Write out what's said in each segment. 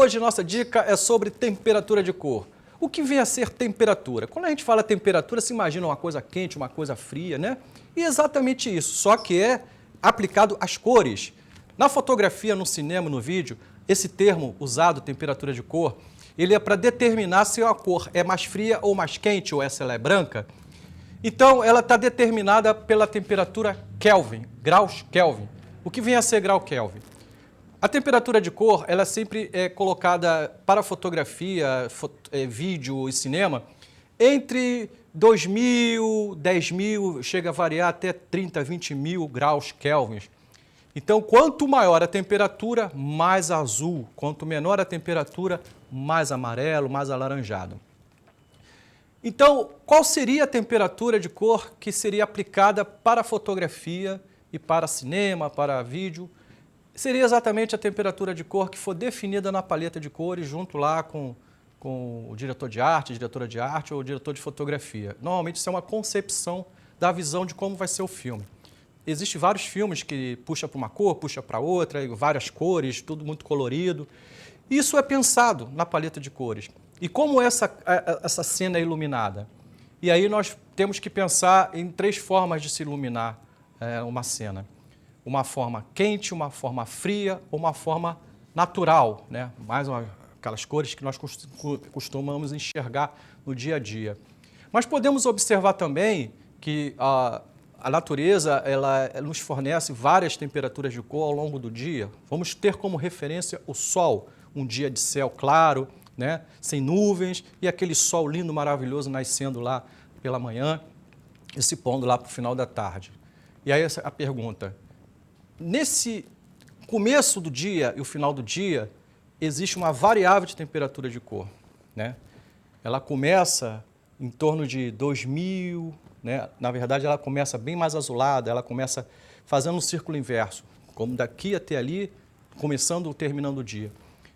Hoje nossa dica é sobre temperatura de cor. O que vem a ser temperatura? Quando a gente fala temperatura, se imagina uma coisa quente, uma coisa fria, né? E exatamente isso, só que é aplicado às cores. Na fotografia, no cinema, no vídeo, esse termo usado, temperatura de cor, ele é para determinar se a cor é mais fria ou mais quente, ou se ela é branca. Então, ela está determinada pela temperatura Kelvin, graus Kelvin. O que vem a ser grau Kelvin? A temperatura de cor, ela sempre é colocada para fotografia, vídeo e cinema, entre 2.000, 10.000, chega a variar até 30, 20 mil graus Kelvin. Então, quanto maior a temperatura, mais azul. Quanto menor a temperatura, mais amarelo, mais alaranjado. Então, qual seria a temperatura de cor que seria aplicada para fotografia e para cinema, para vídeo? Seria exatamente a temperatura de cor que for definida na paleta de cores, junto lá com o diretor de arte, diretora de arte ou diretor de fotografia. Normalmente isso é uma concepção da visão de como vai ser o filme. Existem vários filmes que puxa para uma cor, puxa para outra, várias cores, tudo muito colorido. Isso é pensado na paleta de cores. E como essa cena é iluminada? E aí nós temos que pensar em 3 formas de se iluminar uma cena. Uma forma quente, uma forma fria ou uma forma natural, né? Aquelas cores que nós costumamos enxergar no dia a dia. Mas podemos observar também que a natureza ela nos fornece várias temperaturas de cor ao longo do dia. Vamos ter como referência o sol, um dia de céu claro, né? Sem nuvens e aquele sol lindo, maravilhoso nascendo lá pela manhã e se pondo lá para o final da tarde. E aí a pergunta: nesse começo do dia e o final do dia, existe uma variável de temperatura de cor, né? Ela começa em torno de 2.000, né? Na verdade, ela começa bem mais azulada, ela começa fazendo um círculo inverso, como daqui até ali, começando ou terminando o dia.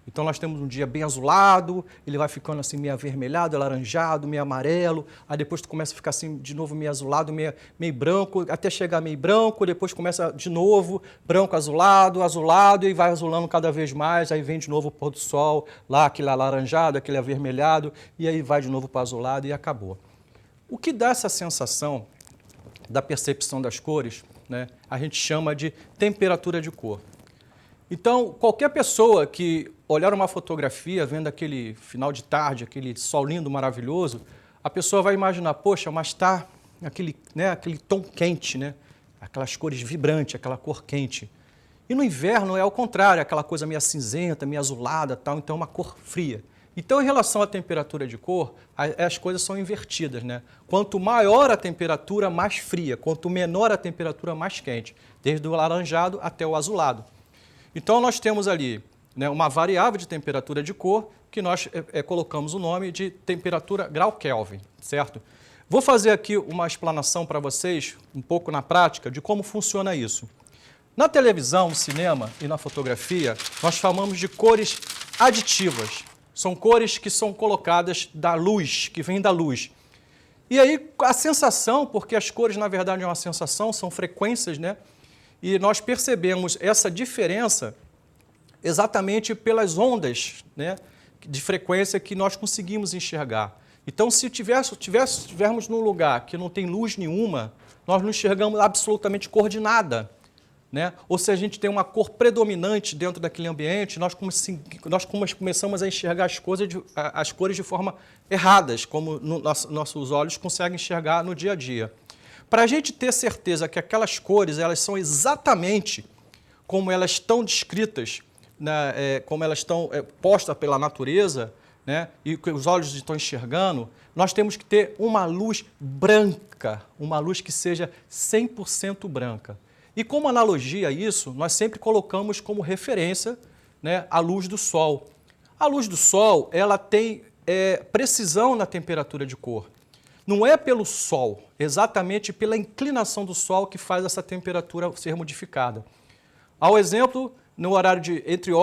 Então, nós temos um dia bem azulado, ele vai ficando assim meio avermelhado, alaranjado, meio amarelo, aí depois tu começa a ficar assim de novo meio azulado, meio branco, até chegar meio branco, depois começa de novo branco, azulado, azulado, e vai azulando cada vez mais, aí vem de novo o pôr do sol, lá aquele alaranjado, aquele avermelhado, e aí vai de novo para o azulado e acabou. O que dá essa sensação da percepção das cores, né, a gente chama de temperatura de cor. Então, qualquer pessoa que olhar uma fotografia, vendo aquele final de tarde, aquele sol lindo, maravilhoso, a pessoa vai imaginar, poxa, mas está aquele tom quente, né? Aquelas cores vibrantes, aquela cor quente. E no inverno é ao contrário, aquela coisa meio cinzenta, meio azulada, tal, então é uma cor fria. Então, em relação à temperatura de cor, as coisas são invertidas, né? Quanto maior a temperatura, mais fria. Quanto menor a temperatura, mais quente. Desde o alaranjado até o azulado. Então, nós temos ali, né, uma variável de temperatura de cor que nós colocamos o nome de temperatura grau Kelvin, certo? Vou fazer aqui uma explanação para vocês, um pouco na prática, de como funciona isso. Na televisão, no cinema e na fotografia, nós chamamos de cores aditivas. São cores que são colocadas da luz, que vêm da luz. E aí, a sensação, porque as cores, na verdade, é uma sensação, são frequências, né? E nós percebemos essa diferença exatamente pelas ondas, né, de frequência que nós conseguimos enxergar. Então, se estivermos num lugar que não tem luz nenhuma, nós não enxergamos absolutamente cor de nada, né? Ou se a gente tem uma cor predominante dentro daquele ambiente, nós começamos a enxergar as cores de forma erradas, como nossos olhos conseguem enxergar no dia a dia. Para a gente ter certeza que aquelas cores elas são exatamente como elas estão descritas, né, como elas estão postas pela natureza, né, e que os olhos estão enxergando, nós temos que ter uma luz branca, uma luz que seja 100% branca. E como analogia a isso, nós sempre colocamos como referência, né, a luz do sol. A luz do sol ela tem precisão na temperatura de cor. Não é pelo sol, exatamente pela inclinação do sol que faz essa temperatura ser modificada. Ao exemplo, no horário entre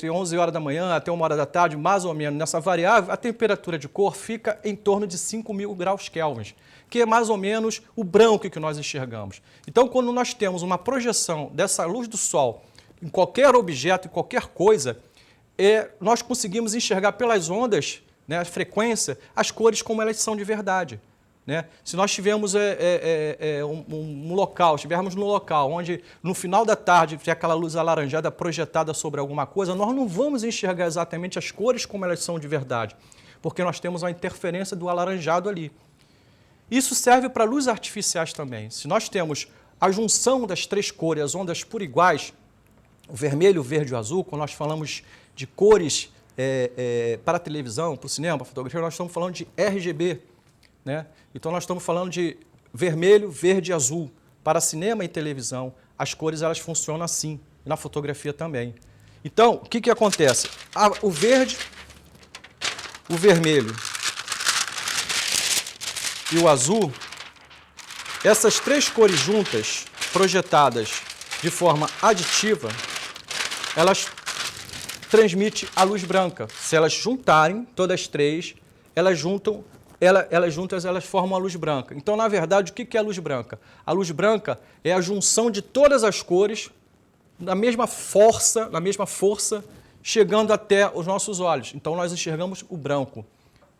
11 horas da manhã até 1 hora da tarde, mais ou menos, nessa variável, a temperatura de cor fica em torno de 5.000 graus Kelvin, que é mais ou menos o branco que nós enxergamos. Então, quando nós temos uma projeção dessa luz do sol em qualquer objeto, em qualquer coisa, nós conseguimos enxergar pelas ondas, né, a frequência, as cores como elas são de verdade. Né? Se nós tivermos um local, estivermos no local onde no final da tarde tem aquela luz alaranjada projetada sobre alguma coisa, nós não vamos enxergar exatamente as cores como elas são de verdade, porque nós temos uma interferência do alaranjado ali. Isso serve para luzes artificiais também. Se nós temos a junção das três cores, as ondas por iguais, o vermelho, o verde e o azul, quando nós falamos de cores para a televisão, para o cinema, para a fotografia, nós estamos falando de RGB. Né? Então, nós estamos falando de vermelho, verde e azul. Para cinema e televisão, as cores elas funcionam assim, na fotografia também. Então, o que acontece? O verde, o vermelho e o azul, essas três cores juntas, projetadas de forma aditiva, elas transmitem a luz branca. Se elas juntarem, todas as três, elas juntas elas formam a luz branca. Então, na verdade, o que é a luz branca? A luz branca é a junção de todas as cores na mesma força, chegando até os nossos olhos. Então, nós enxergamos o branco.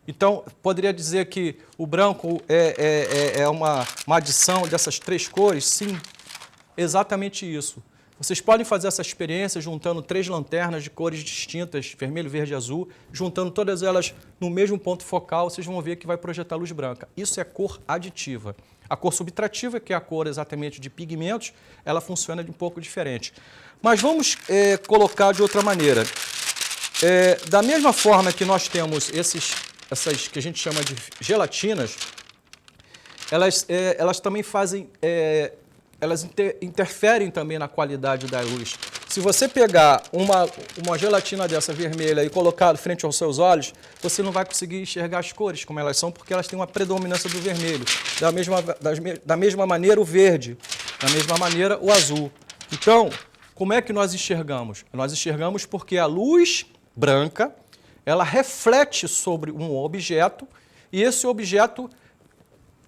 Então, poderia dizer que o branco é uma adição dessas três cores? Sim, exatamente isso. Vocês podem fazer essa experiência juntando três lanternas de cores distintas, vermelho, verde e azul, juntando todas elas no mesmo ponto focal, vocês vão ver que vai projetar luz branca. Isso é cor aditiva. A cor subtrativa, que é a cor exatamente de pigmentos, ela funciona de um pouco diferente. Mas vamos colocar de outra maneira. Da mesma forma que nós temos essas que a gente chama de gelatinas, elas também fazem... elas interferem também na qualidade da luz. Se você pegar uma gelatina dessa vermelha e colocar frente aos seus olhos, você não vai conseguir enxergar as cores como elas são, porque elas têm uma predominância do vermelho. Da mesma maneira, o verde. Da mesma maneira, o azul. Então, como é que nós enxergamos? Nós enxergamos porque a luz branca, ela reflete sobre um objeto, e esse objeto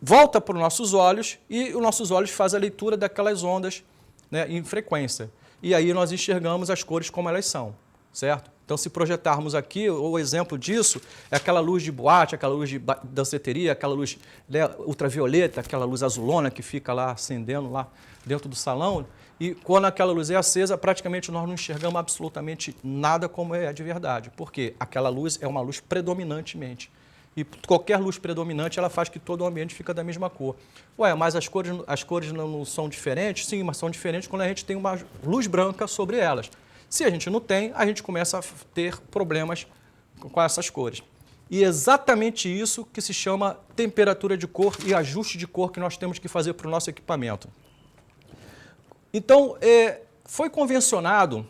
volta para os nossos olhos e os nossos olhos fazem a leitura daquelas ondas, né, em frequência. E aí nós enxergamos as cores como elas são, certo? Então, se projetarmos aqui, o exemplo disso é aquela luz de boate, aquela luz de danceteria, aquela luz, né, ultravioleta, aquela luz azulona que fica lá acendendo lá dentro do salão. E quando aquela luz é acesa, praticamente nós não enxergamos absolutamente nada como é de verdade. Por quê? Aquela luz é uma luz predominantemente. E qualquer luz predominante, ela faz que todo o ambiente fica da mesma cor. Ué, mas as cores não são diferentes? Sim, mas são diferentes quando a gente tem uma luz branca sobre elas. Se a gente não tem, a gente começa a ter problemas com essas cores. E é exatamente isso que se chama temperatura de cor e ajuste de cor que nós temos que fazer para o nosso equipamento. Então, foi convencionado,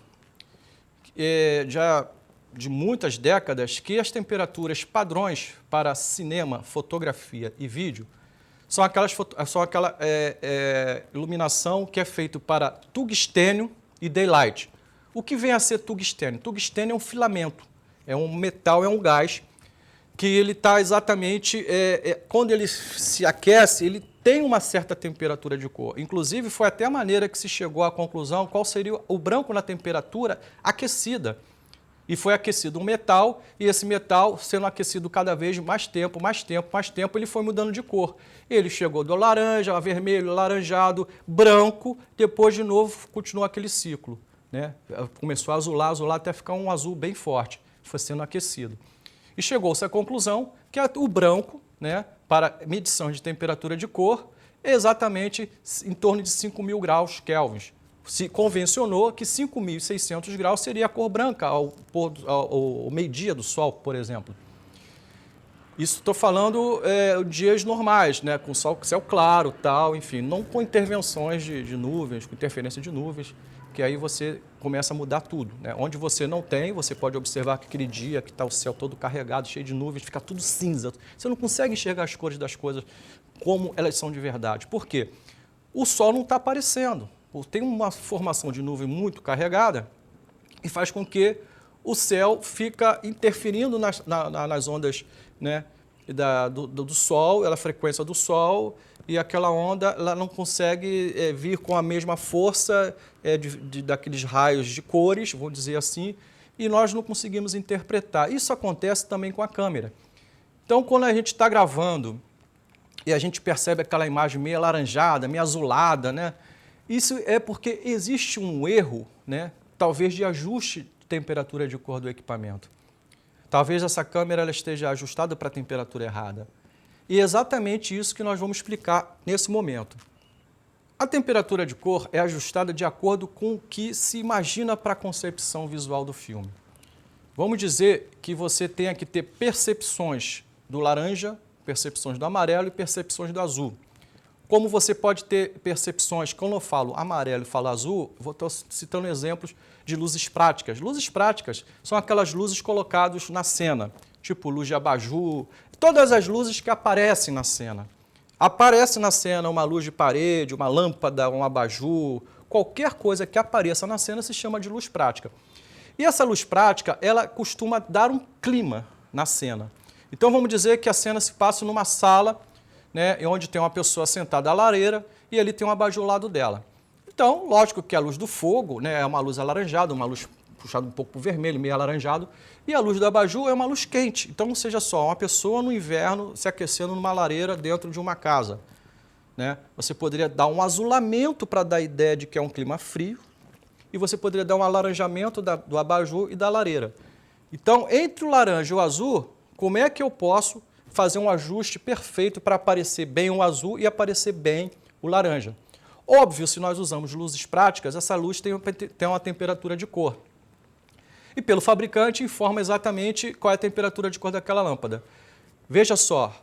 já de muitas décadas, que as temperaturas padrões para cinema, fotografia e vídeo são aquela iluminação que é feita para tungstênio e daylight. O que vem a ser tungstênio? Tungstênio é um filamento, é um metal, é um gás, que ele está exatamente, quando ele se aquece, ele tem uma certa temperatura de cor. Inclusive, foi até a maneira que se chegou à conclusão qual seria o branco na temperatura aquecida. E foi aquecido um metal, e esse metal, sendo aquecido cada vez mais tempo, ele foi mudando de cor. Ele chegou do laranja, vermelho, laranjado, branco, depois de novo continuou aquele ciclo. Né? Começou a azular até ficar um azul bem forte, foi sendo aquecido. E chegou-se à conclusão que o branco, né, para medição de temperatura de cor, é exatamente em torno de 5.000 graus Kelvin. Se convencionou que 5.600 graus seria a cor branca ao meio-dia do sol, por exemplo. Isso estou falando dias normais, né, com céu claro, tal, enfim, não com intervenções de nuvens, com interferência de nuvens, que aí você começa a mudar tudo. Né? Onde você não tem, você pode observar que aquele dia que está o céu todo carregado, cheio de nuvens, fica tudo cinza. Você não consegue enxergar as cores das coisas como elas são de verdade. Por quê? O sol não está aparecendo. Tem uma formação de nuvem muito carregada e faz com que o céu fica interferindo nas ondas, né, do Sol, a frequência do Sol, e aquela onda ela não consegue vir com a mesma força daqueles raios de cores, vou dizer assim, e nós não conseguimos interpretar. Isso acontece também com a câmera. Então, quando a gente está gravando e a gente percebe aquela imagem meio alaranjada, meio azulada, né? Isso é porque existe um erro, né? Talvez de ajuste de temperatura de cor do equipamento. Talvez essa câmera ela esteja ajustada para a temperatura errada. E é exatamente isso que nós vamos explicar nesse momento. A temperatura de cor é ajustada de acordo com o que se imagina para a concepção visual do filme. Vamos dizer que você tenha que ter percepções do laranja, percepções do amarelo e percepções do azul. Como você pode ter percepções, quando eu falo amarelo e falo azul, vou estar citando exemplos de luzes práticas. Luzes práticas são aquelas luzes colocadas na cena, tipo luz de abajur, todas as luzes que aparecem na cena. Aparece na cena uma luz de parede, uma lâmpada, um abajur, qualquer coisa que apareça na cena se chama de luz prática. E essa luz prática, ela costuma dar um clima na cena. Então vamos dizer que a cena se passa numa sala, né, onde tem uma pessoa sentada à lareira e ali tem um abajur ao lado dela. Então, lógico que a luz do fogo, né, é uma luz alaranjada, uma luz puxada um pouco para o vermelho, meio alaranjado, e a luz do abajur é uma luz quente. Então, seja só, uma pessoa no inverno se aquecendo numa lareira dentro de uma casa, né? Você poderia dar um azulamento para dar a ideia de que é um clima frio, e você poderia dar um alaranjamento do abajur e da lareira. Então, entre o laranja e o azul, como é que eu posso fazer um ajuste perfeito para aparecer bem o azul e aparecer bem o laranja? Óbvio, se nós usamos luzes práticas, essa luz tem uma temperatura de cor. E pelo fabricante informa exatamente qual é a temperatura de cor daquela lâmpada. Veja só,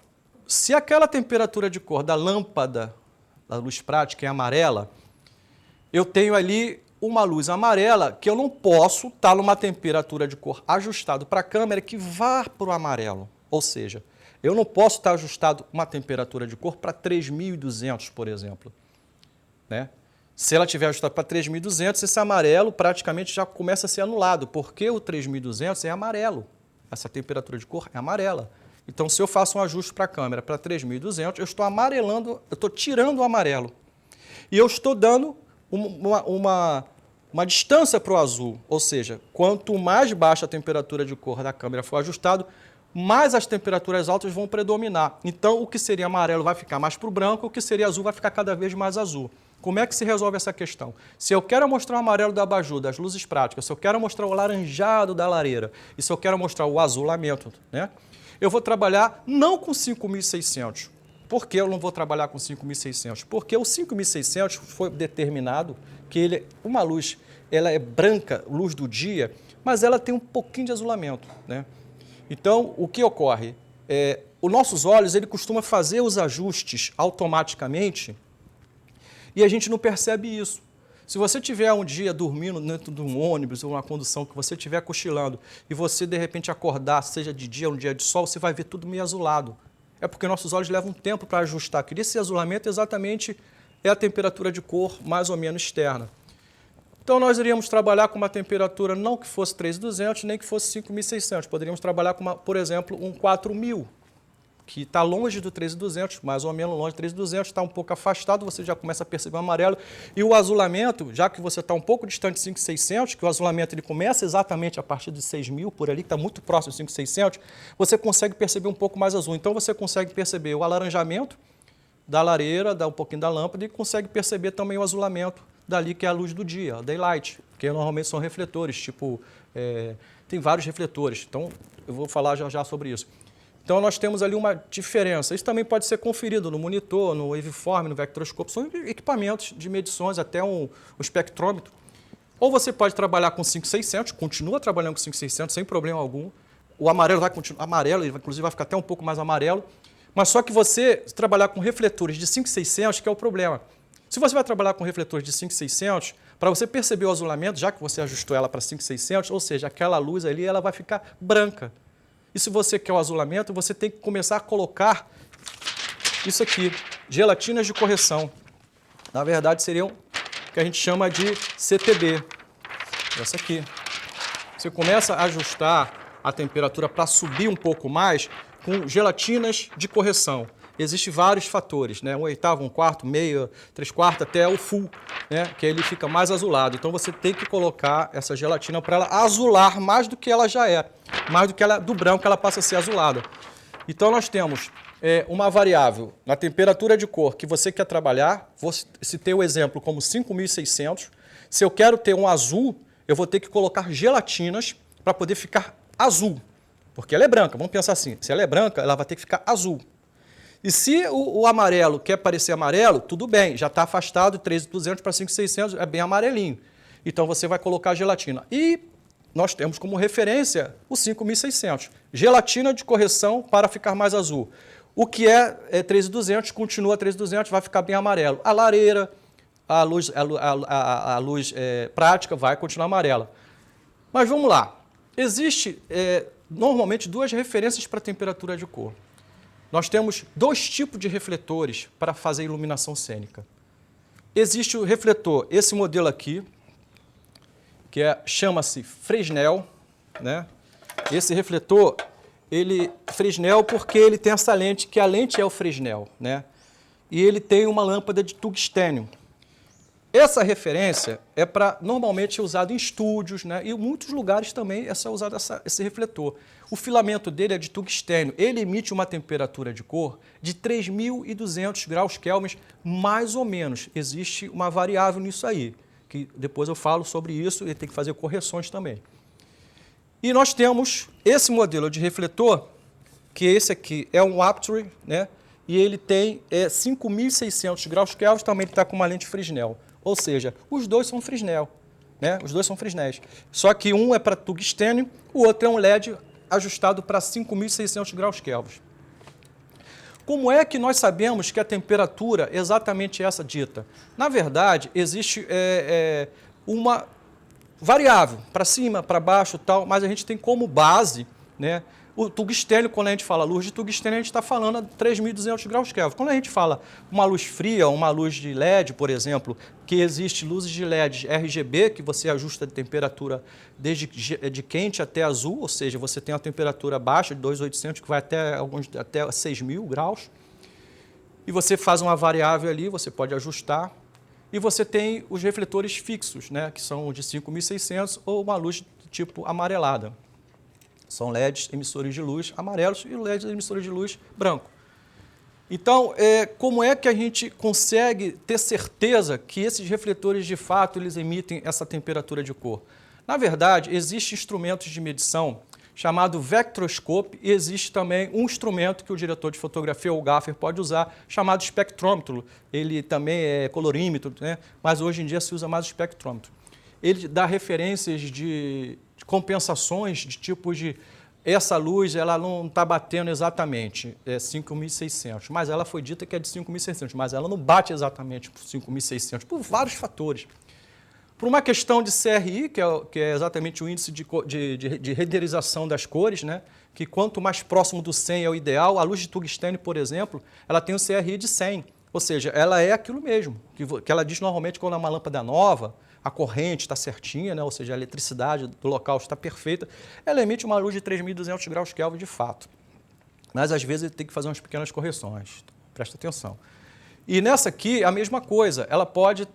se aquela temperatura de cor da lâmpada, da luz prática, é amarela, eu tenho ali uma luz amarela que eu não posso estar numa temperatura de cor ajustado para a câmera que vá para o amarelo. Ou seja, eu não posso estar ajustado uma temperatura de cor para 3.200, por exemplo, né? Se ela tiver ajustada para 3.200, esse amarelo praticamente já começa a ser anulado, porque o 3.200 é amarelo. Essa temperatura de cor é amarela. Então, se eu faço um ajuste para a câmera para 3.200, eu estou amarelando, eu estou tirando o amarelo. E eu estou dando uma distância para o azul, ou seja, quanto mais baixa a temperatura de cor da câmera for ajustado, mais as temperaturas altas vão predominar. Então, o que seria amarelo vai ficar mais para o branco, o que seria azul vai ficar cada vez mais azul. Como é que se resolve essa questão? Se eu quero mostrar o amarelo do abajur, das luzes práticas, se eu quero mostrar o laranjado da lareira e se eu quero mostrar o azulamento, né, eu vou trabalhar não com 5.600. Por que eu não vou trabalhar com 5.600? Porque o 5.600 foi determinado que uma luz ela é branca, luz do dia, mas ela tem um pouquinho de azulamento, né? Então, o que ocorre? Os nossos olhos ele costuma fazer os ajustes automaticamente e a gente não percebe isso. Se você tiver um dia dormindo dentro de um ônibus ou uma condução que você estiver cochilando e você de repente acordar, seja de dia ou um dia de sol, você vai ver tudo meio azulado. É porque nossos olhos levam um tempo para ajustar. E esse azulamento exatamente é a temperatura de cor mais ou menos externa. Então nós iríamos trabalhar com uma temperatura não que fosse 3.200 nem que fosse 5.600. Poderíamos trabalhar com, por exemplo, um 4.000. Que está longe do 3.200, mais ou menos longe do 3.200, está um pouco afastado, você já começa a perceber o amarelo. E o azulamento, já que você está um pouco distante de 5.600, que o azulamento ele começa exatamente a partir de 6.000, por ali, que está muito próximo de 5.600, você consegue perceber um pouco mais azul. Então você consegue perceber o alaranjamento da lareira, dá um pouquinho da lâmpada, e consegue perceber também o azulamento dali, que é a luz do dia, a daylight, que normalmente são refletores, tipo, tem vários refletores. Então eu vou falar já sobre isso. Então, nós temos ali uma diferença. Isso também pode ser conferido no monitor, no waveform, no vectoroscópio. São equipamentos de medições, até um espectrômetro. Ou você pode trabalhar com 5.600, continua trabalhando com 5.600 sem problema algum. O amarelo vai continuar amarelo, ele inclusive vai ficar até um pouco mais amarelo. Mas só que você trabalhar com refletores de 5.600, que é o problema. Se você vai trabalhar com refletores de 5.600, para você perceber o azulamento, já que você ajustou ela para 5.600, ou seja, aquela luz ali ela vai ficar branca. E se você quer o azulamento, você tem que começar a colocar isso aqui, gelatinas de correção. Na verdade, seriam o que a gente chama de CTB. Essa aqui. Você começa a ajustar a temperatura para subir um pouco mais com gelatinas de correção. Existem vários fatores, né? 1/8, 1/4, meia, 3/4, até o full. né, que ele fica mais azulado. Então você tem que colocar essa gelatina para ela azular mais do que ela já é, mais do que ela, do branco ela passa a ser azulada. Então nós temos uma variável na temperatura de cor que você quer trabalhar. Vou citar o exemplo como 5.600. Se eu quero ter um azul, eu vou ter que colocar gelatinas para poder ficar azul, porque ela é branca. Vamos pensar assim, se ela é branca, ela vai ter que ficar azul. E se o amarelo quer parecer amarelo, tudo bem, já está afastado de 3.200 para 5.600, é bem amarelinho. Então você vai colocar a gelatina. E nós temos como referência o 5.600. Gelatina de correção para ficar mais azul. O que é 3.200, continua 3.200, vai ficar bem amarelo. A lareira, a luz prática vai continuar amarela. Mas vamos lá. Existe normalmente duas referências para a temperatura de cor. Nós temos dois tipos de refletores para fazer iluminação cênica. Existe o refletor, esse modelo aqui, que chama-se Fresnel, né? Esse refletor, Fresnel porque ele tem essa lente, que a lente é o Fresnel, né? E ele tem uma lâmpada de tungstênio. Essa referência é para normalmente usado em estúdios, né? E em muitos lugares também é usado esse refletor. O filamento dele é de tungstênio. Ele emite uma temperatura de cor de 3.200 graus Kelvin, mais ou menos. Existe uma variável nisso aí, que depois eu falo sobre isso e tem que fazer correções também. E nós temos esse modelo de refletor, que esse aqui é um Aperture, né? E ele tem 5.600 graus Kelvin, também ele está com uma lente Fresnel. Ou seja, os dois são Fresnel, né? Os dois são Fresnéis. Só que um é para tungstênio, o outro é um LED ajustado para 5.600 graus Kelvin. Como é que nós sabemos que a temperatura é exatamente essa dita? Na verdade, existe uma variável, para cima, para baixo e tal, mas a gente tem como base, né, o tungstênio. Quando a gente fala luz de tungstênio, a gente está falando a 3.200 graus Kelvin. Quando a gente fala uma luz fria, uma luz de LED, por exemplo, que existe luzes de LED RGB, que você ajusta de temperatura desde de quente até azul, ou seja, você tem uma temperatura baixa de 2.800, que vai até 6.000 graus, e você faz uma variável ali, você pode ajustar, e você tem os refletores fixos, né, que são de 5.600 ou uma luz do tipo amarelada. São LEDs emissores de luz amarelos e LEDs emissores de luz branco. Então, como é que a gente consegue ter certeza que esses refletores, de fato, eles emitem essa temperatura de cor? Na verdade, existem instrumentos de medição chamado vectroscope e existe também um instrumento que o diretor de fotografia, o gaffer, pode usar, chamado espectrômetro. Ele também é colorímetro, né? Mas hoje em dia se usa mais o espectrômetro. Ele dá referências de compensações de tipos de... Essa luz ela não está batendo exatamente 5.600, mas ela foi dita que é de 5.600, mas ela não bate exatamente por 5.600, por vários fatores. Por uma questão de CRI, que é exatamente o índice de renderização das cores, né? Que quanto mais próximo do 100 é o ideal. A luz de tungstênio, por exemplo, ela tem um CRI de 100, ou seja, ela é aquilo mesmo, que ela diz normalmente quando é uma lâmpada nova, a corrente está certinha, né? Ou seja, a eletricidade do local está perfeita, ela emite uma luz de 3.200 graus Kelvin de fato. Mas às vezes tem que fazer umas pequenas correções, presta atenção. E nessa aqui, a mesma coisa, ela pode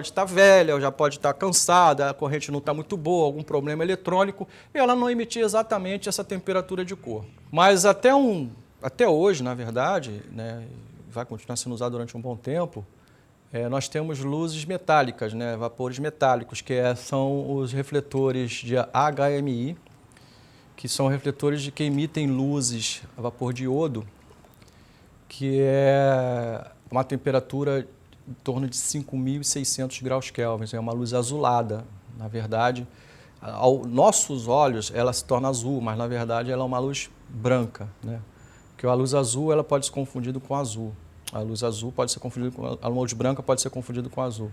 estar velha, já pode estar cansada, a corrente não está muito boa, algum problema eletrônico, e ela não emitir exatamente essa temperatura de cor. Mas até hoje, na verdade, né, vai continuar sendo usado durante um bom tempo, nós temos luzes metálicas, né, vapores metálicos, que são os refletores de HMI, que são refletores que emitem luzes a vapor de iodo, que é uma temperatura em torno de 5.600 graus Kelvin, é uma luz azulada. Na verdade, aos nossos olhos, ela se torna azul, mas na verdade ela é uma luz branca, né? Porque a luz azul ela pode ser confundida com azul. A luz azul pode ser confundida com a luz branca pode ser confundida com azul,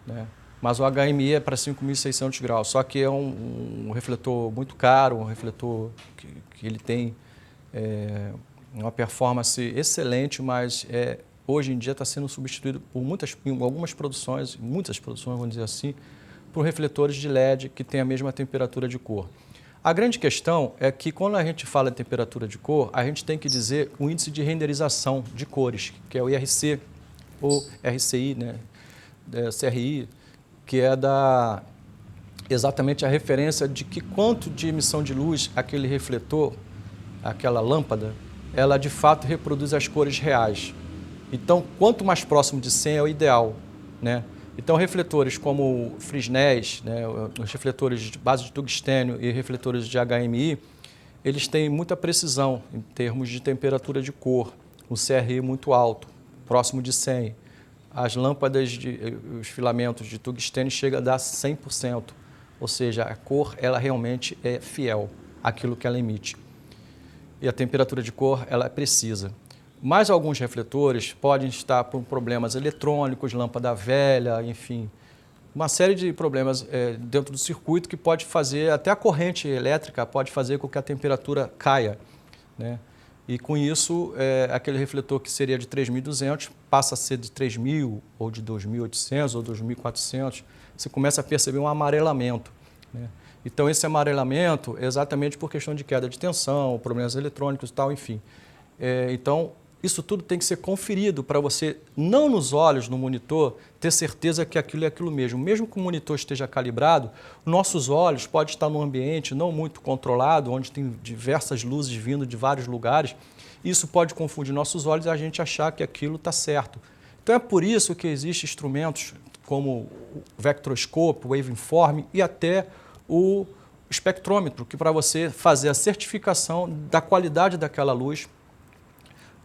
né? Mas o HMI é para 5.600 graus, só que é um refletor muito caro, um refletor que ele tem uma performance excelente, mas hoje em dia está sendo substituído por algumas produções, vamos dizer assim, por refletores de LED que têm a mesma temperatura de cor. A grande questão é que quando a gente fala em temperatura de cor, a gente tem que dizer o índice de renderização de cores, que é o IRC ou RCI, né? CRI, que é exatamente a referência de que quanto de emissão de luz aquele refletor, aquela lâmpada, ela de fato reproduz as cores reais. Então, quanto mais próximo de 100 é o ideal, né? Então, refletores como Fresnel, né, os refletores de base de tungstênio e refletores de HMI, eles têm muita precisão em termos de temperatura de cor, um CRI muito alto, próximo de 100. As lâmpadas, os filamentos de tungstênio chegam a dar 100%, ou seja, a cor ela realmente é fiel àquilo que ela emite. E a temperatura de cor ela é precisa. Mas alguns refletores podem estar por problemas eletrônicos, lâmpada velha, enfim, uma série de problemas dentro do circuito que pode fazer, até a corrente elétrica pode fazer com que a temperatura caia, né? E com isso, aquele refletor que seria de 3.200 passa a ser de 3.000 ou de 2.800 ou 2.400, você começa a perceber um amarelamento, né? Então esse amarelamento é exatamente por questão de queda de tensão, problemas eletrônicos e tal, enfim. Então, isso tudo tem que ser conferido para você, não nos olhos, no monitor, ter certeza que aquilo é aquilo mesmo. Mesmo que o monitor esteja calibrado, nossos olhos podem estar num ambiente não muito controlado, onde tem diversas luzes vindo de vários lugares. Isso pode confundir nossos olhos e a gente achar que aquilo está certo. Então é por isso que existem instrumentos como o vectroscópio, o waveform e até o espectrômetro, que para você fazer a certificação da qualidade daquela luz,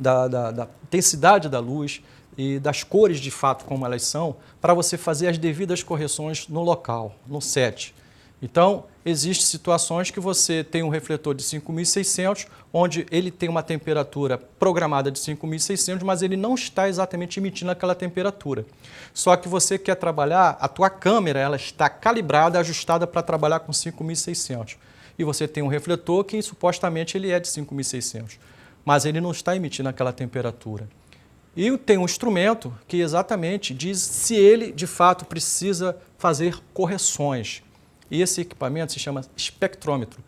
da intensidade da luz e das cores de fato como elas são, para você fazer as devidas correções no local, no set. Então, existem situações que você tem um refletor de 5.600, onde ele tem uma temperatura programada de 5.600, mas ele não está exatamente emitindo aquela temperatura. Só que você quer trabalhar, a tua câmera ela está calibrada, ajustada para trabalhar com 5.600. E você tem um refletor que supostamente ele é de 5.600. Mas ele não está emitindo aquela temperatura. E tem um instrumento que exatamente diz se ele, de fato, precisa fazer correções. E esse equipamento se chama espectrômetro.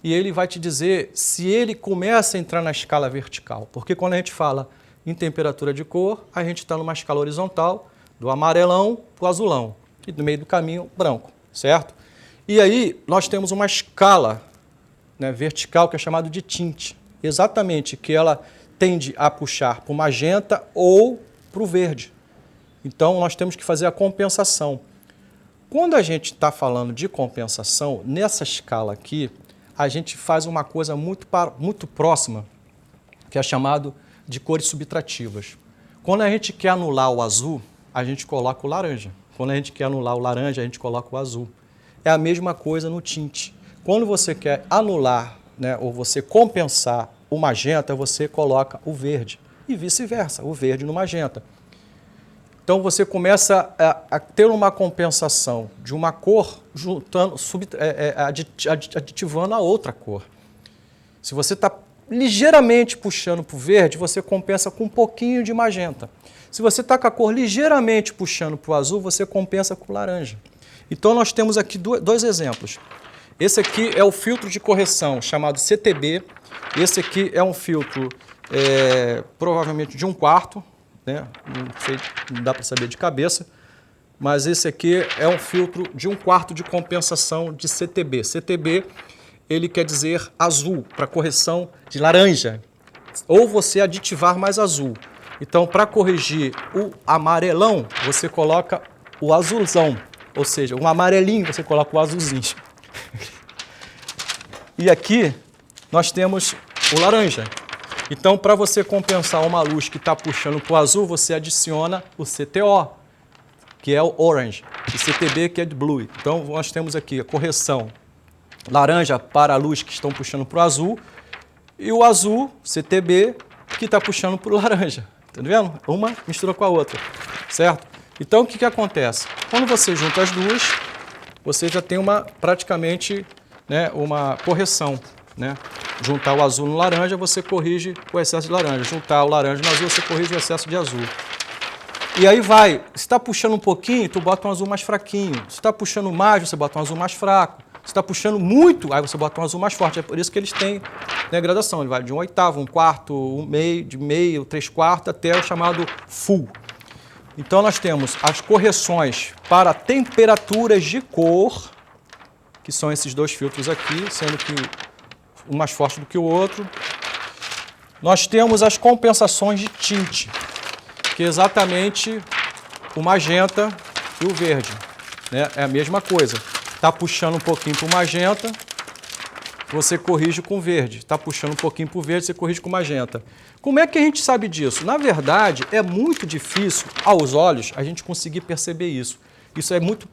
E ele vai te dizer se ele começa a entrar na escala vertical. Porque quando a gente fala em temperatura de cor, a gente está numa escala horizontal, do amarelão para o azulão. E no meio do caminho, branco, certo? E aí nós temos uma escala, né, vertical que é chamada de tinte. Exatamente, que ela tende a puxar para o magenta ou para o verde. Então, nós temos que fazer a compensação. Quando a gente está falando de compensação, nessa escala aqui, a gente faz uma coisa muito próxima, que é chamado de cores subtrativas. Quando a gente quer anular o azul, a gente coloca o laranja. Quando a gente quer anular o laranja, a gente coloca o azul. É a mesma coisa no tinte. Quando você quer anular, né, ou você compensar o magenta, você coloca o verde e vice-versa, o verde no magenta. Então você começa a ter uma compensação de uma cor juntando, aditivando a outra cor. Se você está ligeiramente puxando para o verde, você compensa com um pouquinho de magenta. Se você está com a cor ligeiramente puxando para o azul, você compensa com o laranja. Então nós temos aqui dois exemplos. Esse aqui é o filtro de correção chamado CTB. Esse aqui é um filtro provavelmente de 1/4, né? Não sei, não dá para saber de cabeça, mas esse aqui é um filtro de 1/4 de compensação de CTB. CTB, ele quer dizer azul, para correção de laranja, ou você aditivar mais azul. Então, para corrigir o amarelão, você coloca o azulzão, ou seja, um amarelinho, você coloca o azulzinho. E aqui nós temos o laranja. Então, para você compensar uma luz que está puxando para o azul, você adiciona o CTO, que é o orange, e CTB, que é de blue. Então, nós temos aqui a correção laranja para a luz que estão puxando para o azul, e o azul, CTB, que está puxando para o laranja. Está vendo? Uma mistura com a outra, certo? Então, o que acontece? Quando você junta as duas, você já tem praticamente, né, uma correção, né? Juntar o azul no laranja, você corrige o excesso de laranja. Juntar o laranja no azul, você corrige o excesso de azul. E aí vai. Se está puxando um pouquinho, tu bota um azul mais fraquinho. Se está puxando mais, você bota um azul mais fraco. Se está puxando muito, aí você bota um azul mais forte. É por isso que eles têm, né, gradação. Ele vai de 1/8, 1/4, 1/2, de meio, 3/4, até o chamado full. Então nós temos as correções para temperaturas de cor, que são esses dois filtros aqui, sendo que um mais forte do que o outro. Nós temos as compensações de tinte, que é exatamente o magenta e o verde, né? É a mesma coisa. Está puxando um pouquinho para o magenta, você corrige com o verde. Está puxando um pouquinho para o verde, você corrige com o magenta. Como é que a gente sabe disso? Na verdade, é muito difícil, aos olhos, a gente conseguir perceber isso. Isso é muito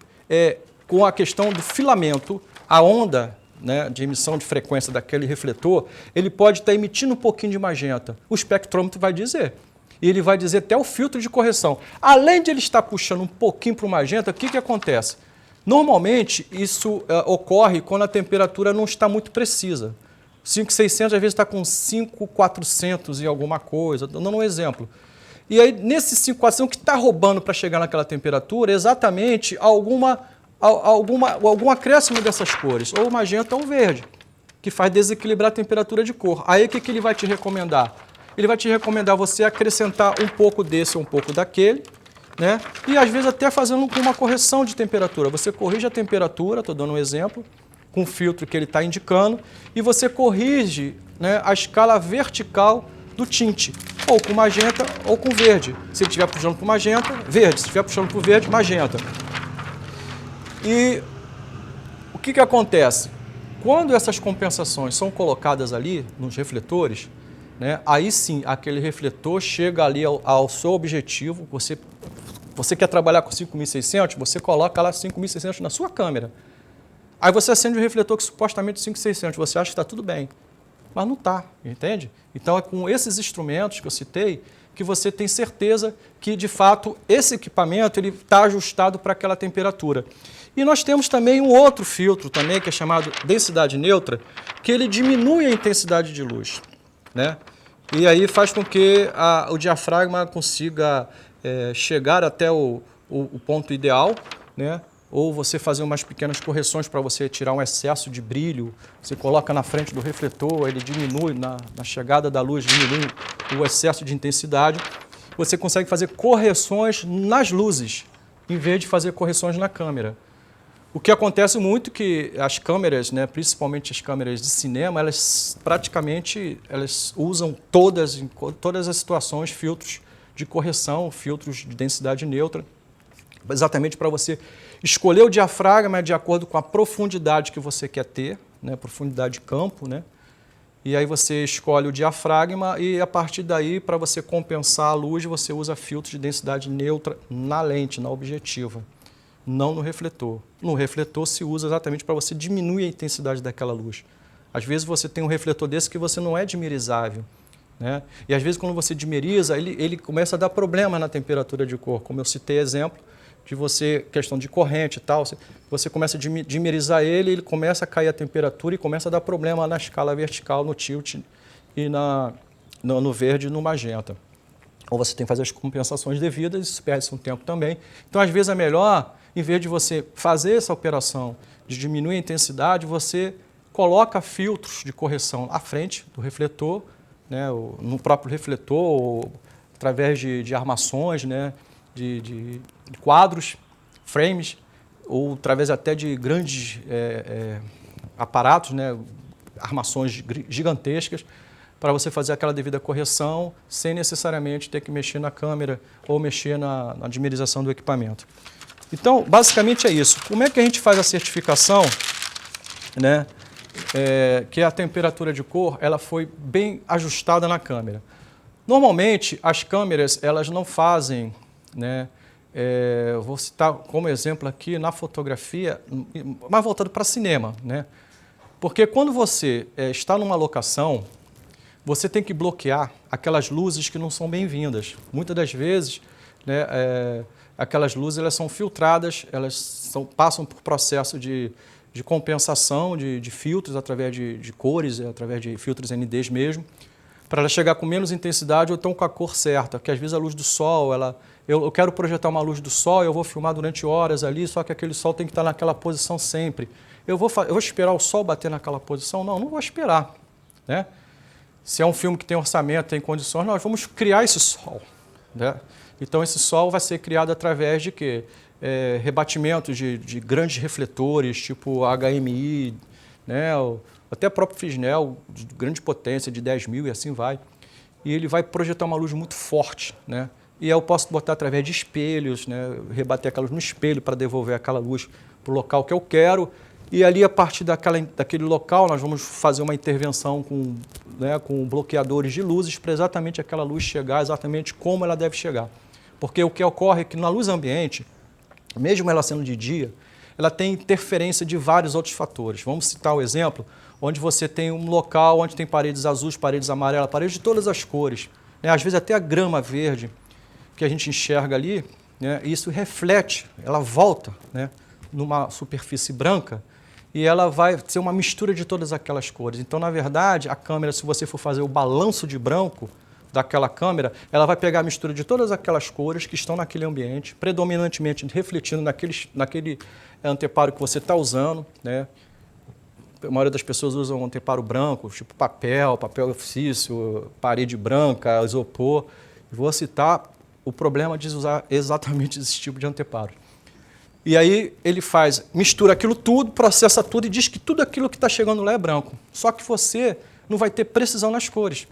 com a questão do filamento, a onda, né, de emissão de frequência daquele refletor, ele pode estar emitindo um pouquinho de magenta. O espectrômetro vai dizer. E ele vai dizer até o filtro de correção. Além de ele estar puxando um pouquinho para o magenta, o que acontece? Normalmente, isso ocorre quando a temperatura não está muito precisa. 5.600 às vezes está com 5.400 e alguma coisa, dando um exemplo. E aí, nesse 5.400, o que está roubando para chegar naquela temperatura é exatamente algum acréscimo dessas cores, ou magenta ou verde, que faz desequilibrar a temperatura de cor. Aí o que ele vai te recomendar? Ele vai te recomendar você acrescentar um pouco desse ou um pouco daquele, né? E às vezes até fazendo uma correção de temperatura. Você corrige a temperatura, estou dando um exemplo, com o filtro que ele está indicando, e você corrige, né, a escala vertical do tinte, ou com magenta ou com verde. Se ele estiver puxando para o magenta, verde. Se estiver puxando para o verde, magenta. E o que acontece? Quando essas compensações são colocadas ali nos refletores, né, aí sim, aquele refletor chega ali ao seu objetivo. Você quer trabalhar com 5.600, você coloca lá 5.600 na sua câmera. Aí você acende um refletor que supostamente 5.600, você acha que está tudo bem, mas não está, entende? Então é com esses instrumentos que eu citei que você tem certeza que, de fato, esse equipamento está ajustado para aquela temperatura. E nós temos também um outro filtro também, que é chamado densidade neutra, que ele diminui a intensidade de luz, né? E aí faz com que o diafragma consiga chegar até o ponto ideal, né? Ou você fazer umas pequenas correções para você tirar um excesso de brilho. Você coloca na frente do refletor, ele diminui, na chegada da luz, diminui o excesso de intensidade. Você consegue fazer correções nas luzes, em vez de fazer correções na câmera. O que acontece muito é que as câmeras, né, principalmente as câmeras de cinema, elas usam em todas as situações filtros de correção, filtros de densidade neutra, exatamente para você escolher o diafragma de acordo com a profundidade que você quer ter, né, profundidade de campo, né? E aí você escolhe o diafragma e, a partir daí, para você compensar a luz, você usa filtro de densidade neutra na lente, na objetiva, não no refletor. No refletor se usa exatamente para você diminuir a intensidade daquela luz. Às vezes você tem um refletor desse que você não é dimerizável, né? E às vezes quando você dimeriza, ele começa a dar problema na temperatura de cor, como eu citei exemplo, de você, questão de corrente e tal, você começa a dimerizar ele começa a cair a temperatura e começa a dar problema na escala vertical, no tilt e no verde e no magenta. Ou você tem que fazer as compensações devidas, isso perde-se um tempo também. Então, às vezes, é melhor, em vez de você fazer essa operação de diminuir a intensidade, você coloca filtros de correção à frente do refletor, né, no próprio refletor, ou através de armações, né, de quadros, frames, ou através até de grandes aparatos, né, armações gigantescas, para você fazer aquela devida correção sem necessariamente ter que mexer na câmera ou mexer na dimerização do equipamento. Então, basicamente é isso. Como é que a gente faz a certificação, né, que a temperatura de cor ela foi bem ajustada na câmera? Normalmente, as câmeras elas não fazem, né, vou citar como exemplo aqui na fotografia, mais voltado para cinema, né? Porque quando você está numa locação, você tem que bloquear aquelas luzes que não são bem-vindas. Muitas das vezes, né, aquelas luzes elas são filtradas, passam por processo de compensação de filtros através de cores, através de filtros NDs mesmo, para ela chegar com menos intensidade ou então com a cor certa, porque às vezes a luz do sol, eu quero projetar uma luz do sol, eu vou filmar durante horas ali, só que aquele sol tem que estar naquela posição sempre. Eu vou esperar o sol bater naquela posição? Não vou esperar, né? Se é um filme que tem orçamento, tem condições, nós vamos criar esse sol, né? Então, esse sol vai ser criado através de quê? Rebatimentos de grandes refletores, tipo HMI, né? Até próprio Fresnel, de grande potência, de 10.000 e assim vai. E ele vai projetar uma luz muito forte, né? E eu posso botar através de espelhos, né? Rebater aquela luz no espelho para devolver aquela luz para o local que eu quero. E ali, a partir daquele local, nós vamos fazer uma intervenção com bloqueadores de luzes para exatamente aquela luz chegar, exatamente como ela deve chegar. Porque o que ocorre é que na luz ambiente, mesmo ela sendo de dia, ela tem interferência de vários outros fatores. Vamos citar o exemplo, onde você tem um local onde tem paredes azuis, paredes amarelas, paredes de todas as cores, né? Às vezes até a grama verde que a gente enxerga ali, né? Isso reflete, ela volta, né? Numa superfície branca e ela vai ser uma mistura de todas aquelas cores. Então, na verdade, a câmera, se você for fazer o balanço de branco daquela câmera, ela vai pegar a mistura de todas aquelas cores que estão naquele ambiente, predominantemente refletindo naquele anteparo que você está usando, né? A maioria das pessoas usam um anteparo branco, tipo papel ofício, parede branca, isopor. Vou citar o problema de usar exatamente esse tipo de anteparo. E aí ele mistura aquilo tudo, processa tudo e diz que tudo aquilo que está chegando lá é branco. Só que você não vai ter precisão nas cores.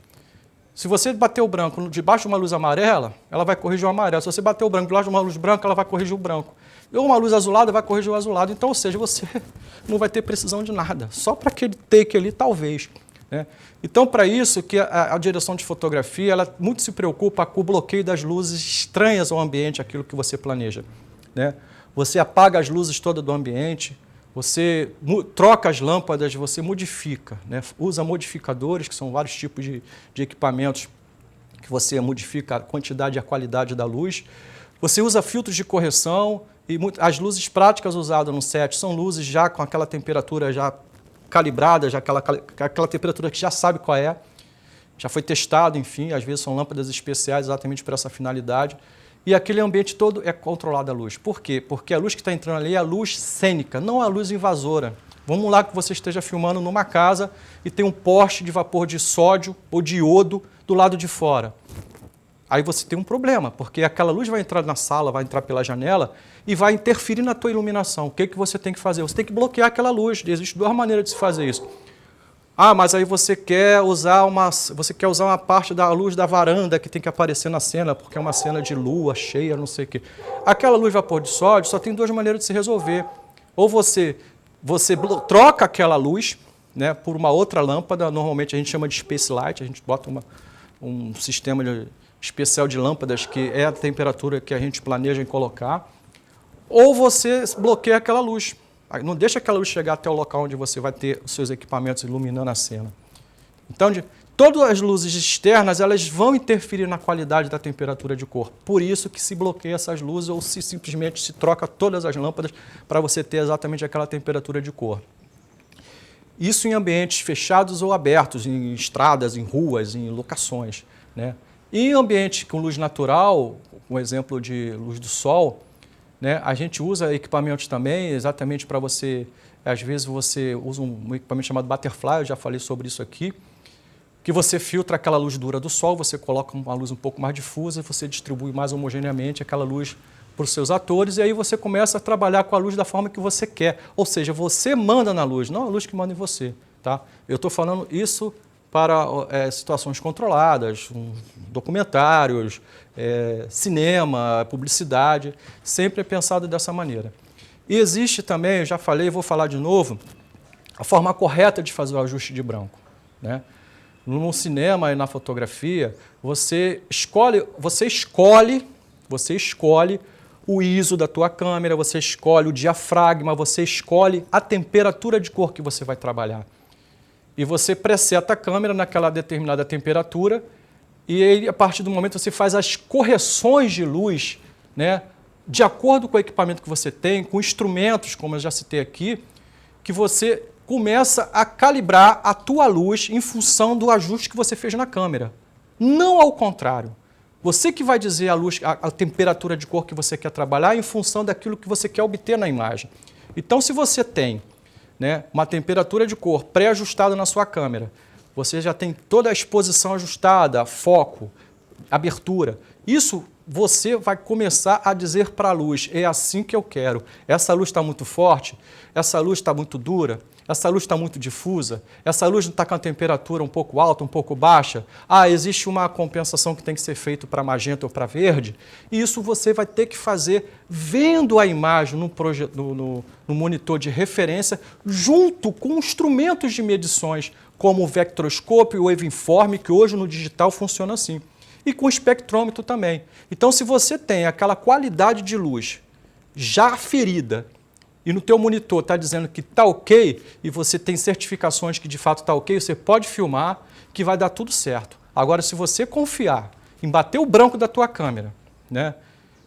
Se você bater o branco debaixo de uma luz amarela, ela vai corrigir o amarelo. Se você bater o branco debaixo de uma luz branca, ela vai corrigir o branco. Ou uma luz azulada vai corrigir o azulado. Então, ou seja, você não vai ter precisão de nada. Só para aquele take ali, talvez, né? Então, para isso, que a direção de fotografia ela muito se preocupa com o bloqueio das luzes estranhas ao ambiente, aquilo que você planeja, né? Você apaga as luzes todas do ambiente, você troca as lâmpadas, você modifica, né? Usa modificadores, que são vários tipos de equipamentos que você modifica a quantidade e a qualidade da luz. Você usa filtros de correção e as luzes práticas usadas no set são luzes já com aquela temperatura já calibrada, já aquela temperatura que já sabe qual é, já foi testado, enfim, às vezes são lâmpadas especiais exatamente para essa finalidade. E aquele ambiente todo é controlado a luz. Por quê? Porque a luz que está entrando ali é a luz cênica, não a luz invasora. Vamos lá que você esteja filmando numa casa e tem um poste de vapor de sódio ou de iodo do lado de fora. Aí você tem um problema, porque aquela luz vai entrar na sala, vai entrar pela janela e vai interferir na tua iluminação. O que você tem que fazer? Você tem que bloquear aquela luz. Existem duas maneiras de se fazer isso. Ah, mas aí você quer usar uma parte da luz da varanda que tem que aparecer na cena, porque é uma cena de lua cheia, não sei o quê. Aquela luz vapor de sódio só tem duas maneiras de se resolver. Ou você troca aquela luz, né, por uma outra lâmpada, normalmente a gente chama de space light, a gente bota um sistema especial de lâmpadas que é a temperatura que a gente planeja em colocar, ou você bloqueia aquela luz. Não deixa aquela luz chegar até o local onde você vai ter os seus equipamentos iluminando a cena. Então, todas as luzes externas elas vão interferir na qualidade da temperatura de cor. Por isso que se bloqueia essas luzes ou se simplesmente se troca todas as lâmpadas para você ter exatamente aquela temperatura de cor. Isso em ambientes fechados ou abertos, em estradas, em ruas, em locações, né? E em ambiente com luz natural, um exemplo de luz do sol, né, a gente usa equipamentos também exatamente para você, às vezes você usa um equipamento chamado Butterfly, eu já falei sobre isso aqui, que você filtra aquela luz dura do sol, você coloca uma luz um pouco mais difusa e você distribui mais homogeneamente aquela luz para os seus atores e aí você começa a trabalhar com a luz da forma que você quer. Ou seja, você manda na luz, não a luz que manda em você. Tá? Eu estou falando isso para situações controladas, documentários, cinema, publicidade, sempre é pensado dessa maneira. E existe também, eu já falei, vou falar de novo, a forma correta de fazer o ajuste de branco, né? No cinema e na fotografia, você escolhe o ISO da tua câmera, você escolhe o diafragma, você escolhe a temperatura de cor que você vai trabalhar. E você preseta a câmera naquela determinada temperatura e aí, a partir do momento você faz as correções de luz, né, de acordo com o equipamento que você tem, com instrumentos, como eu já citei aqui, que você começa a calibrar a tua luz em função do ajuste que você fez na câmera. Não ao contrário. Você que vai dizer a temperatura de cor que você quer trabalhar em função daquilo que você quer obter na imagem. Então, se você tem, né, uma temperatura de cor pré-ajustada na sua câmera, você já tem toda a exposição ajustada, foco, abertura. Isso você vai começar a dizer para a luz, é assim que eu quero. Essa luz está muito forte, essa luz está muito dura, essa luz está muito difusa, essa luz está com a temperatura um pouco alta, um pouco baixa. Ah, existe uma compensação que tem que ser feita para magenta ou para verde. E isso você vai ter que fazer vendo a imagem no monitor de referência, junto com instrumentos de medições, como o vectroscópio e o waveform, que hoje no digital funciona assim. E com o espectrômetro também. Então, se você tem aquela qualidade de luz já aferida e no teu monitor está dizendo que está ok e você tem certificações que de fato está ok, você pode filmar que vai dar tudo certo. Agora, se você confiar em bater o branco da tua câmera, né,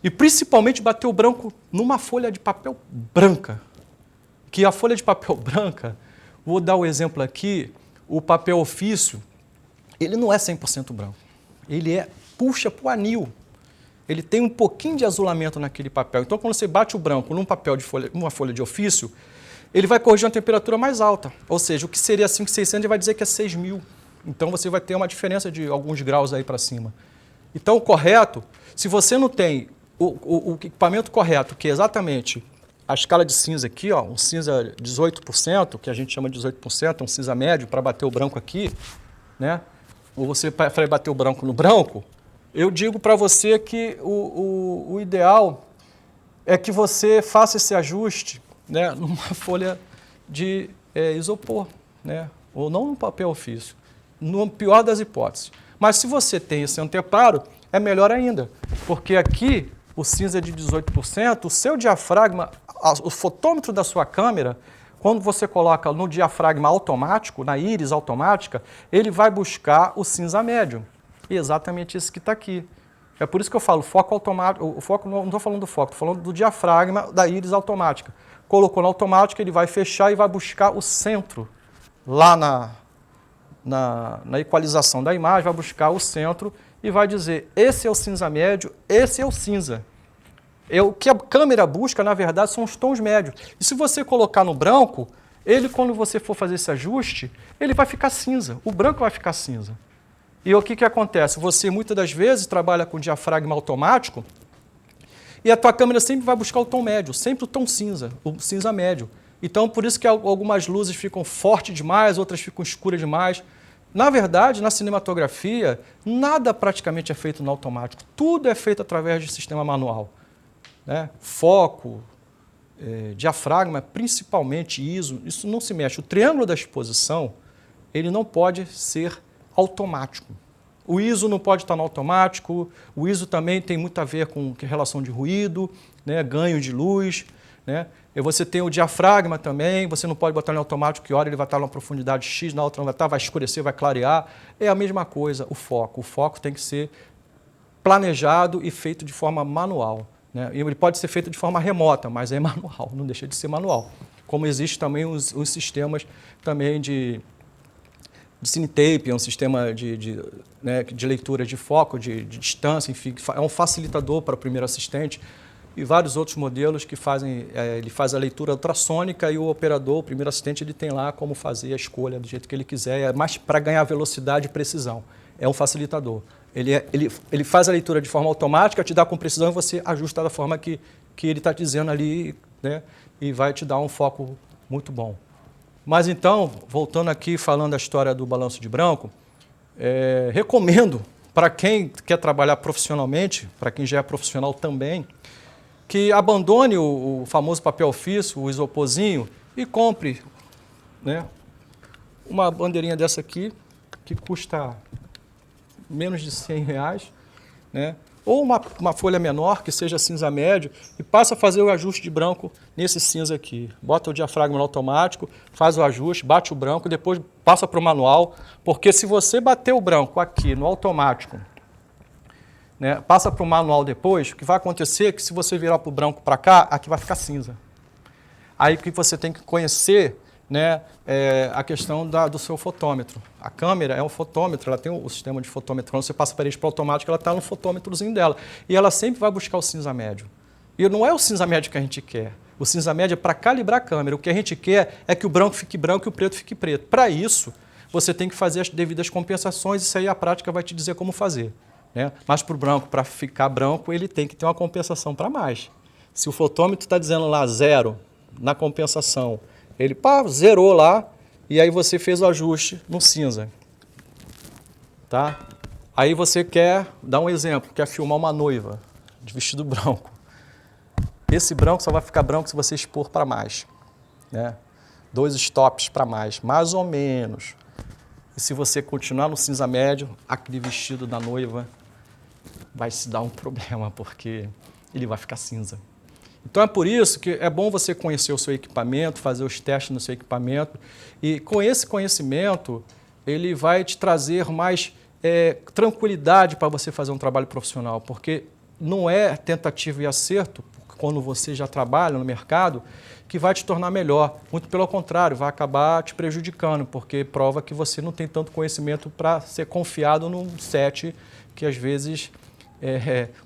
e principalmente bater o branco numa folha de papel branca, que a folha de papel branca, vou dar o exemplo aqui, o papel ofício, ele não é 100% branco. Ele puxa para o anil. Ele tem um pouquinho de azulamento naquele papel. Então, quando você bate o branco num papel de folha, numa folha de ofício, ele vai corrigir uma temperatura mais alta. Ou seja, o que seria 5.600, ele vai dizer que é 6.000. Então, você vai ter uma diferença de alguns graus aí para cima. Então, o correto, se você não tem o equipamento correto, que é exatamente a escala de cinza aqui, ó, um cinza 18%, que a gente chama de 18%, um cinza médio para bater o branco aqui, né? Ou você vai bater o branco no branco, eu digo para você que o ideal é que você faça esse ajuste, né, numa folha de isopor, né, ou não num papel ofício, no pior das hipóteses. Mas se você tem esse anteparo, é melhor ainda, porque aqui o cinza é de 18%, o seu diafragma, o fotômetro da sua câmera, quando você coloca no diafragma automático, na íris automática, ele vai buscar o cinza médio. E exatamente isso que está aqui. É por isso que eu falo foco automático. O foco, não estou falando do foco, estou falando do diafragma da íris automática. Colocou no automático, ele vai fechar e vai buscar o centro. Lá na equalização da imagem, vai buscar o centro e vai dizer, esse é o cinza médio, esse é o cinza. O que a câmera busca, na verdade, são os tons médios. E se você colocar no branco, ele, quando você for fazer esse ajuste, ele vai ficar cinza. O branco vai ficar cinza. E o que acontece? Você, muitas das vezes, trabalha com diafragma automático e a tua câmera sempre vai buscar o tom médio, sempre o tom cinza, o cinza médio. Então, por isso que algumas luzes ficam fortes demais, outras ficam escuras demais. Na verdade, na cinematografia, nada praticamente é feito no automático. Tudo é feito através de sistema manual. Né? Foco, diafragma, principalmente ISO, isso não se mexe. O triângulo da exposição, ele não pode ser automático. O ISO não pode estar no automático, o ISO também tem muito a ver com relação de ruído, né? Ganho de luz. Né? E você tem o diafragma também, você não pode botar no automático, que hora ele vai estar numa profundidade X, na outra não vai estar, vai escurecer, vai clarear. É a mesma coisa o foco. O foco tem que ser planejado e feito de forma manual. Né? Ele pode ser feito de forma remota, mas é manual, não deixa de ser manual. Como existem também os sistemas também de Cinetape, é um sistema de leitura de foco, de distância, enfim, é um facilitador para o primeiro assistente, e vários outros modelos que fazem, ele faz a leitura ultrassônica e o operador, o primeiro assistente, ele tem lá como fazer a escolha do jeito que ele quiser, é mais para ganhar velocidade e precisão. É um facilitador. Ele faz a leitura de forma automática, te dá com precisão e você ajusta da forma que ele está dizendo ali, né, e vai te dar um foco muito bom. Mas então, voltando aqui, falando a história do balanço de branco, recomendo para quem quer trabalhar profissionalmente, para quem já é profissional também, que abandone o famoso papel ofício, o isoporzinho, e compre, né, uma bandeirinha dessa aqui, que custa menos de R$100, né? Ou uma folha menor, que seja cinza médio, e passa a fazer o ajuste de branco nesse cinza aqui. Bota o diafragma no automático, faz o ajuste, bate o branco, depois passa para o manual, porque se você bater o branco aqui no automático, né, passa para o manual depois, o que vai acontecer é que se você virar para o branco para cá, aqui vai ficar cinza. Aí que você tem que conhecer, né, a questão do seu fotômetro. A câmera é um fotômetro, ela tem o sistema de fotômetro. Quando você passa para o automático, ela está no fotômetrozinho dela. E ela sempre vai buscar o cinza médio. E não é o cinza médio que a gente quer. O cinza médio é para calibrar a câmera. O que a gente quer é que o branco fique branco e o preto fique preto. Para isso, você tem que fazer as devidas compensações, e isso aí a prática vai te dizer como fazer. né? Mas para o branco, para ficar branco, ele tem que ter uma compensação para mais. Se o fotômetro está dizendo lá 0 na compensação, ele zerou lá e aí você fez o ajuste no cinza. Tá? Aí você quer dar um exemplo, quer filmar uma noiva de vestido branco. Esse branco só vai ficar branco se você expor para mais, né? 2 stops para mais ou menos. E se você continuar no cinza médio, aquele vestido da noiva vai se dar um problema, porque ele vai ficar cinza. Então é por isso que é bom você conhecer o seu equipamento, fazer os testes no seu equipamento, e com esse conhecimento, ele vai te trazer mais tranquilidade para você fazer um trabalho profissional, porque não é tentativa e acerto, quando você já trabalha no mercado, que vai te tornar melhor. Muito pelo contrário, vai acabar te prejudicando, porque prova que você não tem tanto conhecimento para ser confiado num set que às vezes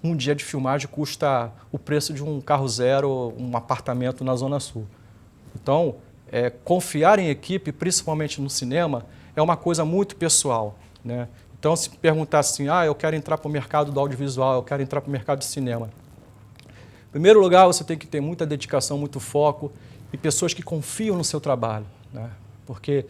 um dia de filmagem custa o preço de um carro zero, um apartamento na Zona Sul. Então, confiar em equipe, principalmente no cinema, é uma coisa muito pessoal, né? Então, se perguntar assim, eu quero entrar para o mercado do audiovisual, eu quero entrar para o mercado de cinema. Em primeiro lugar, você tem que ter muita dedicação, muito foco e pessoas que confiam no seu trabalho, né? Porque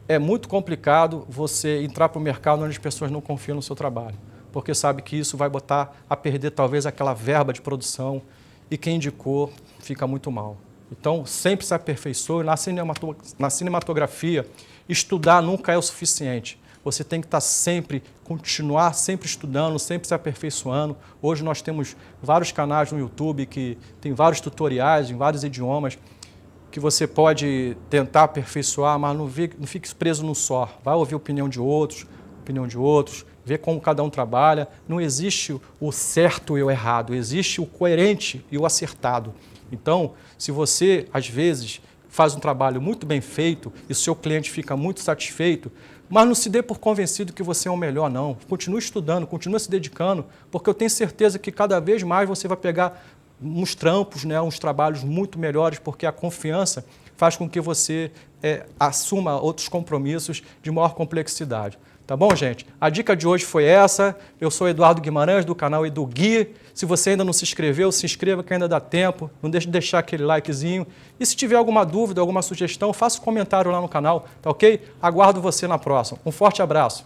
é muito complicado você entrar para o mercado onde as pessoas não confiam no seu trabalho, porque sabe que isso vai botar a perder talvez aquela verba de produção e quem indicou fica muito mal. Então, sempre se aperfeiçoe. Na cinematografia, estudar nunca é o suficiente. Você tem que continuar sempre estudando, sempre se aperfeiçoando. Hoje nós temos vários canais no YouTube que tem vários tutoriais em vários idiomas que você pode tentar aperfeiçoar, mas não fique preso num só. Vai ouvir a opinião de outros, ver como cada um trabalha. Não existe o certo e o errado, existe o coerente e o acertado. Então, se você, às vezes, faz um trabalho muito bem feito e o seu cliente fica muito satisfeito, mas não se dê por convencido que você é o melhor, não. Continue estudando, continue se dedicando, porque eu tenho certeza que cada vez mais você vai pegar uns trampos, né, uns trabalhos muito melhores, porque a confiança faz com que você assuma outros compromissos de maior complexidade. Tá bom, gente? A dica de hoje foi essa. Eu sou Eduardo Guimarães, do canal EduGui. Se você ainda não se inscreveu, se inscreva que ainda dá tempo. Não deixe de deixar aquele likezinho. E se tiver alguma dúvida, alguma sugestão, faça um comentário lá no canal, tá ok? Aguardo você na próxima. Um forte abraço.